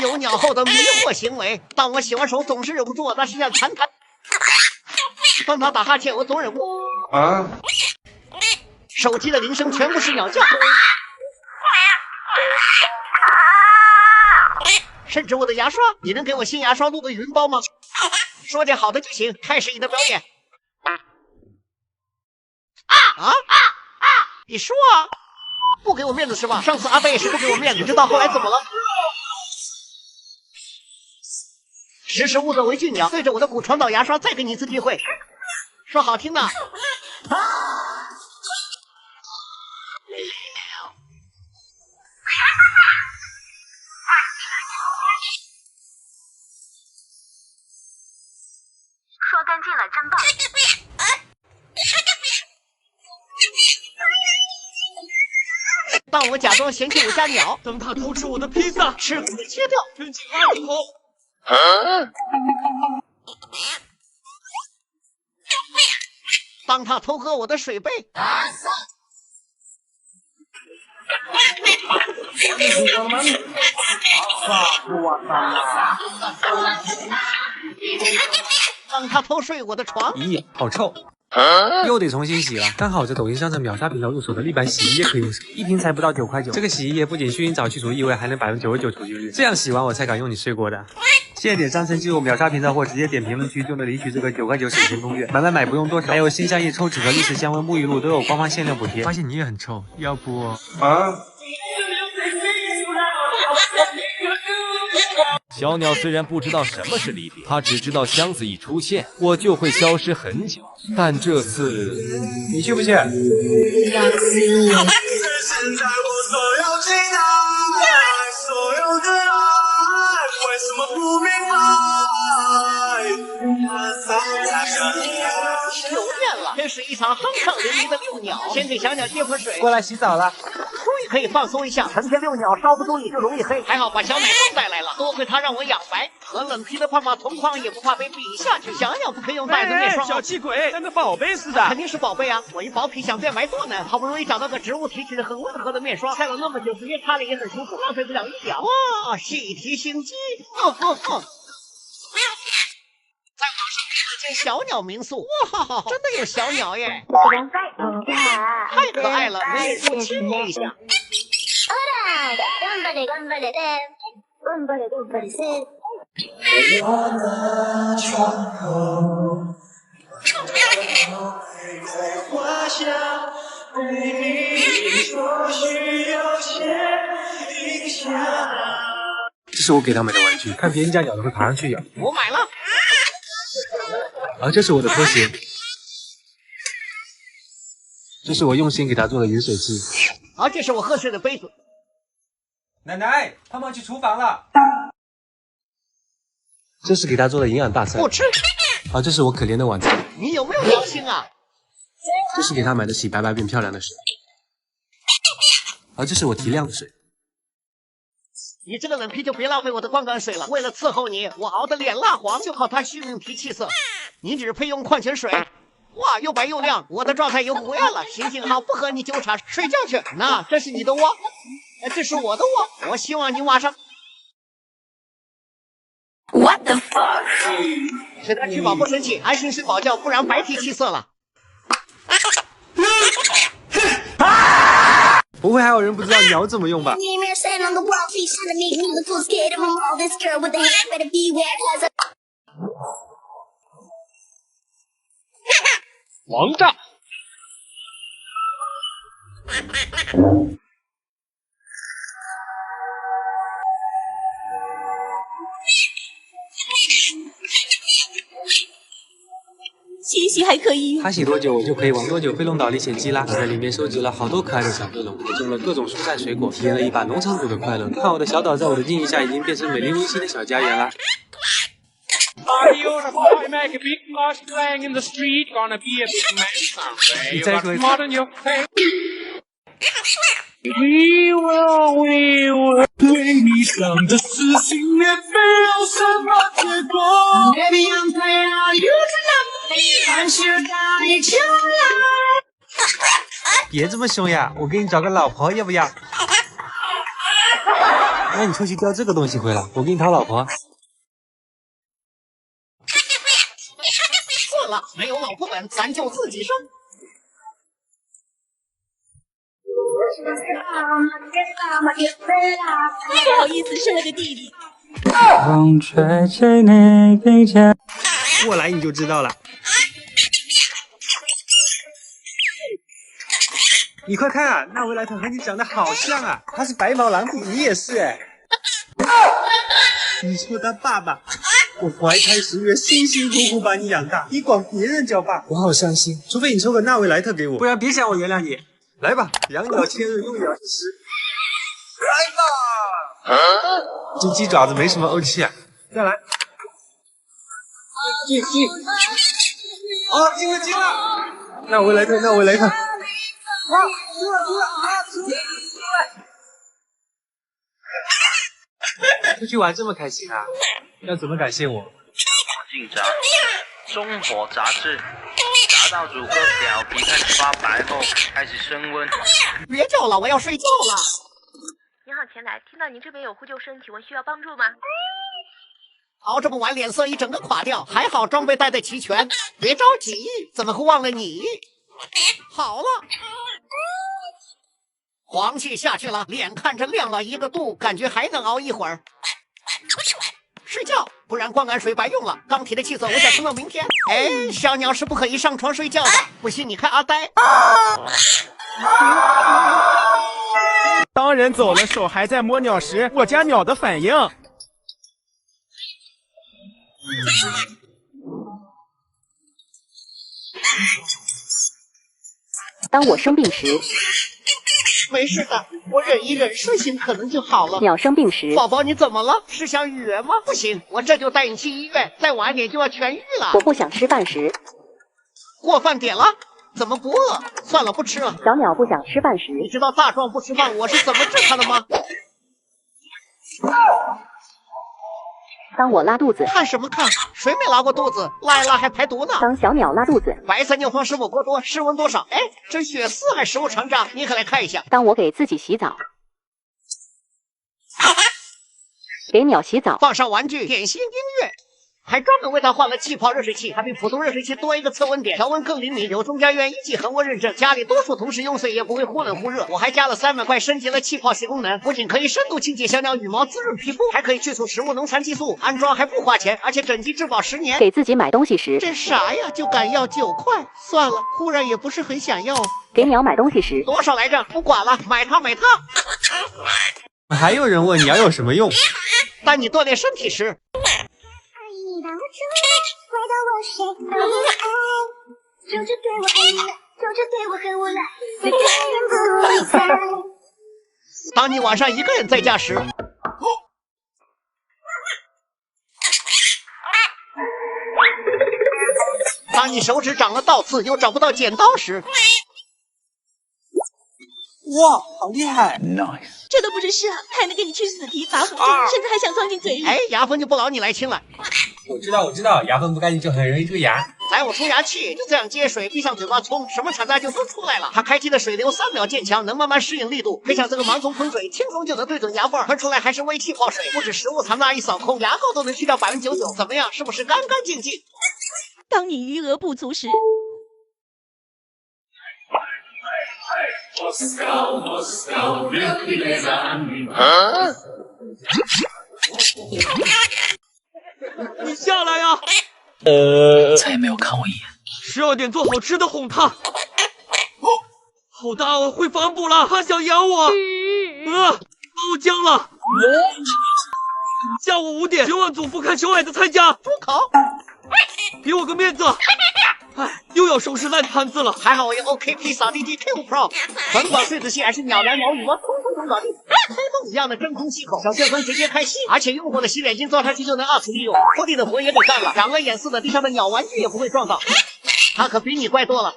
有鸟后的迷惑行为。当我洗完手，总是忍不住我那是想弹弹。当他打哈欠，我总忍不住。手机的铃声全部是鸟叫，甚至我的牙刷。你能给我新牙刷录个语音包吗？说点好的就行。开始你的表演。你说啊，不给我面子是吧？上次阿飞也是不给我面子，你知道后来怎么了？识时务者为俊鸟，对着我的骨传导牙刷，再给你一次机会，说好听的。说干净了，真棒。当我假装嫌弃我家鸟，当他偷吃我的披萨，吃骨切掉，扔进垃圾桶。当他偷喝我的水杯，当他偷睡我的床。咦，好臭！又得重新洗了。刚好我在抖音上这秒杀频道入手的立白洗衣液可以入手，一瓶才不到9块9。这个洗衣液不仅去腥藻去除异味，还能99%除菌率。这样洗完我才敢用你睡过的。现在点商城进入秒杀频道或直接点评论区就能领取这个9块9省钱攻略，买不用多少。还有新香液抽纸和立式香氛沐浴露都有官方限量补贴。发现你也很臭，要不小鸟虽然不知道什么是离别，它只知道箱子一出现，我就会消失很久。但这次，你去不去？留恋了，真是一场酣畅淋漓的遛鸟。先给小鸟接盆水，过来洗澡了。终于可以放松一下。成天遛鸟，稍不注意就容易黑。还好把小奶棒带来了，多亏它让我养白。和冷皮的胖胖同框，也不怕被比下去。想想不可以用袋子面霜。小气鬼，像个宝贝似的。肯定是宝贝啊！我一薄皮想变白做呢，好不容易找到个植物提取的很温和的面霜，晒了那么久，直接擦脸也很舒服，浪费不了一秒。哇，细提心机。在网上看了间小鸟民宿，哇，真的有小鸟耶，太可爱了，忍不住亲一下。这是我给他买的玩具，看别人家咬的会爬上去咬。我买了。这是我的拖鞋，这是我用心给他做的饮水机。这是我喝水的杯子。奶奶，胖胖去厨房了。这是给他做的营养大餐。不吃。这是我可怜的晚餐。你有没有良心啊？这是给他买的洗白白变漂亮的水。这是我提亮的水。你这个冷皮就别浪费我的光感水了，为了伺候你，我熬得脸蜡黄，就靠它续命提气色。你只配用矿泉水。哇，又白又亮，我的状态又回来了，心情好，不和你纠缠，睡觉去。那这是你的窝，这是我的窝，我希望你晚上。What the fuck？ 是他吃饱不生气，安心睡饱觉，不然白提气色了。不会还有人不知道鸟怎么用吧？王炸！洗洗还可以。他洗多久，我就可以玩多久。飞龙岛历险记啦，我在里面收集了好多可爱的小飞龙，也种了各种蔬菜水果，体验了一把农场主的快乐。看我的小岛，在我的建议下，已经变成美丽温馨的小家园了。你再说一次。We will 对你想的事情也没有什么结果。Baby I'm playing on you tonight， 看是哪一球来。别这么凶呀，我给你找个老婆要不要？那你出去钓这个东西回来，我给你讨老婆。算了，没有老婆们，咱就自己生。不好意思，是我的弟弟。风吹起你鬓间。过来你就知道了。你快看啊，纳维莱特和你长得好像啊，他是白毛狼虎，你也是哎。你说他爸爸，我怀胎10月，辛辛苦苦把你养大，你管别人叫爸，我好伤心。除非你抽个纳维莱特给我，不然别想我原谅你。来吧，养鸟千日，用鸟是时。来吧！这鸡爪子没什么欧气啊，再来。进！哦，进了！纳维莱特！出去玩这么开心啊？要怎么感谢我？进展，中火炸制，炸到主歌表皮开始发白后，开始升温。别叫了，我要睡觉了。您好，前台，听到您这边有呼救声，请问需要帮助吗？熬这么晚，脸色一整个垮掉，还好装备带的齐全。别着急，怎么会忘了你？好了，黄气下去了，脸看着亮了1个度，感觉还能熬一会儿。睡觉，不然灌溉水白用了。钢铁的气色，我想撑到明天。哎，小鸟是不可以上床睡觉的，不信你看阿呆。当人走了，手还在摸鸟时，我家鸟的反应。当我生病时，没事的，我忍一忍，睡醒可能就好了。鸟生病时，宝宝你怎么了？是想语言吗？不行，我这就带你去医院，再晚点就要痊愈了。我不想吃饭时，过饭点了，怎么不饿？算了，不吃了。小鸟不想吃饭时，你知道大壮不吃饭我是怎么治他的吗？当我拉肚子，看什么看？谁没拉过肚子？拉一拉还排毒呢。当小鸟拉肚子，白菜牛黄食物过多，室温多少？哎，这血丝还食物成长，你可来看一下。当我给自己洗澡，给鸟洗澡，放上玩具，点心音乐，还专门为它换了气泡热水器，还比普通热水器多一个测温点，调温更灵敏，有中家院1级恒温认证，家里多数同时用水也不会忽冷忽热。我还加了300块升级了气泡洗功能，不仅可以深度清洁小鸟羽毛，滋润皮肤，还可以去除食物农残激素，安装还不花钱，而且整机质保10年。给自己买东西时，这啥呀？就敢要9块？算了，忽然也不是很想要。给鸟买东西时，多少来着？不管了，买它。还有人问你要有什么用？当你锻炼身体时。当你晚上一个人在家时，当你手指长了倒刺又找不到剪刀时，哇，好厉害 Nice。这都不是事啊，还能给你去死皮拔胡子，甚至还想钻进嘴里。哎，牙缝就不劳你来清了。我知道，牙缝不干净就很容易蛀牙。还有冲牙器，就这样接水，闭上嘴巴冲，什么残渣就都出来了。它开机的水流3秒渐强，能慢慢适应力度。配上这个盲从喷嘴，轻松就能对准牙缝，喷出来还是微气泡水，不止食物残渣一扫空，牙垢都能去掉99%。怎么样，是不是干干净净？当你余额不足时，你下来呀！再也没有看我一眼。12点做好吃的哄它。好大哦，会反哺了，它想咬我。爆浆了。下午5点，10万祖父看熊矮子参加。住口！给我个面子。哎，又要收拾烂摊子了。还好我有 OKP 扫地机 Q Pro， 甭管碎子线还是鸟粮鸟羽毛，通通搞定。黑洞一样的真空气口，小旋风直接开吸，而且用过的洗脸巾坐上去就能2次利用。拖地的活也给干了，长了眼似的地上的鸟玩具也不会撞到。它可比你怪多了。